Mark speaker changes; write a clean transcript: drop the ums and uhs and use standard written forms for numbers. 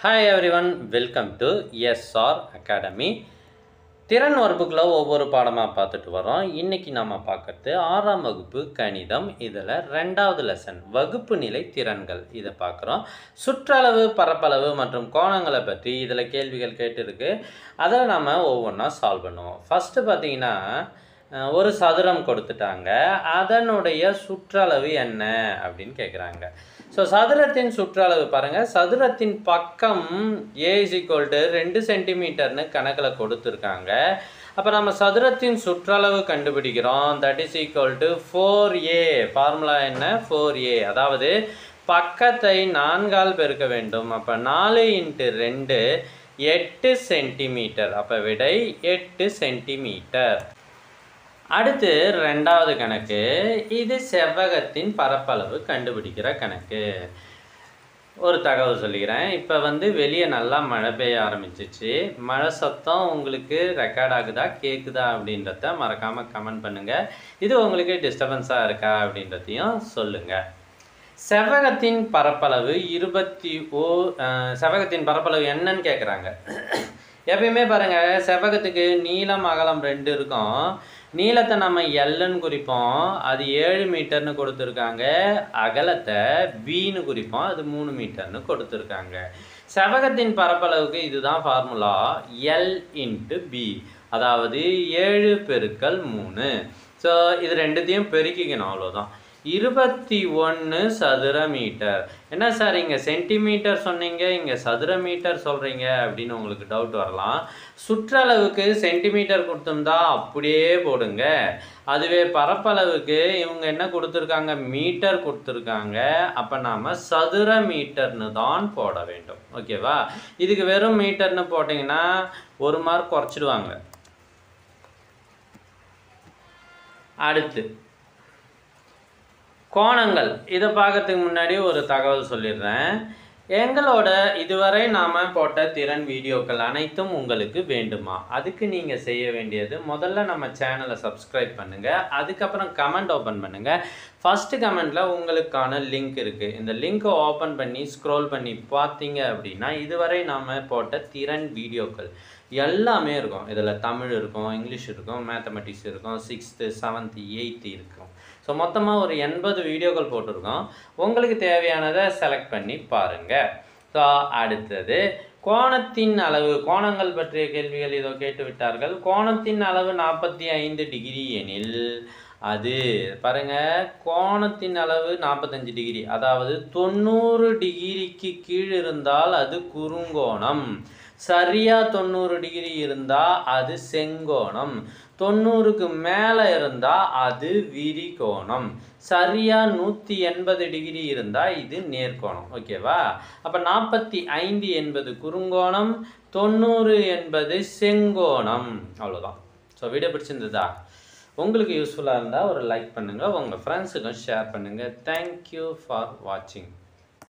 Speaker 1: Hi everyone, welcome to SR Academy. திறன் வகுப்புக்குள்ள ஒவ்வொரு பாடமாக பார்த்துட்டு வரோம். இன்னைக்கு நாம பார்க்கறது 6ஆம் வகுப்பு கணிதம். இதில் 2வது லெசன் வகுப்பு நிலை திறன்கள் இதை பார்க்குறோம். சுற்றளவு, பரப்பளவு மற்றும் கோணங்களை பற்றி இதில் கேள்விகள் கேட்டிருக்கு. அதை நாம் ஒவ்வொன்றா சால்வ் பண்ணுவோம். ஃபஸ்ட்டு பார்த்தீங்கன்னா ஒரு சதுரம் கொடுத்துட்டாங்க, அதனுடைய சுற்றளவு என்ன அப்படின்னு கேட்குறாங்க. ஸோ சதுரத்தின் சுற்றளவு பாருங்கள், சதுரத்தின் பக்கம் A = 2 சென்டிமீட்டர்னு கணக்கில் கொடுத்துருக்காங்க. அப்போ நம்ம சதுரத்தின் சுற்றளவு கண்டுபிடிக்கிறோம். That is equal to 4A. Formula என்ன? 4A. அதாவது பக்கத்தை 4ஆல் பெருக்க வேண்டும். அப்போ 4 × 2 8 சென்டிமீட்டர். அப்போ விடை 8 சென்டிமீட்டர். அடுத்து 2வது கணக்கு. இது செவ்வகத்தின் பரப்பளவு கண்டுபிடிக்கிற கணக்கு. ஒரு தகவல் சொல்லிக்கிறேன். இப்போ வெளியே நல்லா மழை பெய்ய ஆரம்பிச்சிச்சு. மழை சத்தம் உங்களுக்கு ரெக்கார்ட் ஆகுதா, கேட்குதா அப்படின்றத மறக்காமல் கமெண்ட் பண்ணுங்கள். இது உங்களுக்கு டிஸ்டர்பன்ஸாக இருக்கா அப்படின்றதையும் சொல்லுங்கள். செவ்வகத்தின் பரப்பளவு செவ்வகத்தின் பரப்பளவு என்னன்னு கேட்குறாங்க. எப்பயுமே பாருங்கள், செவ்வகத்துக்கு நீளம் அகலம் 2 இருக்கும். நீளத்தை நம்ம எல்லுன்னு குறிப்போம், அது 7 மீட்டர்னு கொடுத்துருக்காங்க. அகலத்தை பின்னு குறிப்போம், அது 3 மீட்டர்னு கொடுத்துருக்காங்க. செவ்வகத்தின் பரப்பளவுக்கு இதுதான் ஃபார்முலா, L × B, அதாவது 7 × 3. ஸோ இது ரெண்டுத்தையும் பெருக்கிக்கணும், அவ்வளோதான். 21 சதுர மீட்டர். என்ன சார் இங்கே சென்டிமீட்டர் சொன்னீங்க, இங்கே சதுர மீட்டர் சொல்கிறீங்க அப்படின்னு உங்களுக்கு டவுட் வரலாம். சுற்றளவுக்கு சென்டிமீட்டர் கொடுத்துருந்தா அப்படியே போடுங்க. அதுவே பரப்பளவுக்கு இவங்க என்ன கொடுத்துருக்காங்க, மீட்டர் கொடுத்துருக்காங்க. அப்போ நாம் சதுர மீட்டர்னு தான் போட வேண்டும். ஓகேவா? இதுக்கு வெறும் மீட்டர்னு போட்டிங்கன்னா 1 மார்க் குறைச்சிடுவாங்க. அடுத்து கோணங்கள். இதை பார்க்கறதுக்கு முன்னாடி ஒரு தகவல் சொல்லிடுறேன். எங்களோட இதுவரை நாம் போட்ட திறன் வீடியோக்கள் அனைத்தும் உங்களுக்கு வேண்டுமா? அதுக்கு நீங்கள் செய்ய வேண்டியது, முதல்ல நம்ம சேனலை சப்ஸ்கிரைப் பண்ணுங்கள். அதுக்கப்புறம் கமெண்ட் ஓப்பன் பண்ணுங்கள். ஃபஸ்ட்டு கமெண்டில் உங்களுக்கான லிங்க் இருக்குது. இந்த லிங்க்கை ஓப்பன் பண்ணி ஸ்க்ரோல் பண்ணி பார்த்தீங்க அப்படின்னா இதுவரை நாம் போட்ட திறன் வீடியோக்கள் எல்லாமே இருக்கும். இதில் தமிழ் இருக்கும், இங்கிலீஷ் இருக்கும், மேத்தமெட்டிக்ஸ் இருக்கும், 6th 7th 8th இருக்கும். ஸோ மொத்தமாக ஒரு 80 வீடியோக்கள் போட்டிருக்கோம். உங்களுக்கு தேவையானதை செலக்ட் பண்ணி பாருங்கள். ஸோ அடுத்தது கோணத்தின் அளவு. கோணங்கள் பற்றிய கேள்விகள் இதோ கேட்டுவிட்டார்கள். கோணத்தின் அளவு 45 டிகிரி எனில் அது பாருங்கள், கோணத்தின் அளவு 45 டிகிரி, அதாவது 90 டிகிரிக்கு கீழ் இருந்தால் அது குறுங்கோணம். சரியாக 90 டிகிரி இருந்தால் அது செங்கோணம். 90க்கு மேலே இருந்தால் அது விரிகோணம். சரியாக 180 டிகிரி இருந்தால் இது நேர்கோணம். ஓகேவா? அப்போ 45 என்பது குறுங்கோணம், 90 என்பது செங்கோணம். அவ்வளோதான். ஸோ வீடியோ பிடிச்சிருந்ததா? உங்களுக்கு யூஸ்ஃபுல்லாக இருந்தால் ஒரு லைக் பண்ணுங்கள், உங்கள் ஃப்ரெண்ட்ஸுக்கும் ஷேர் பண்ணுங்கள். தேங்க்யூ ஃபார் வாட்சிங்.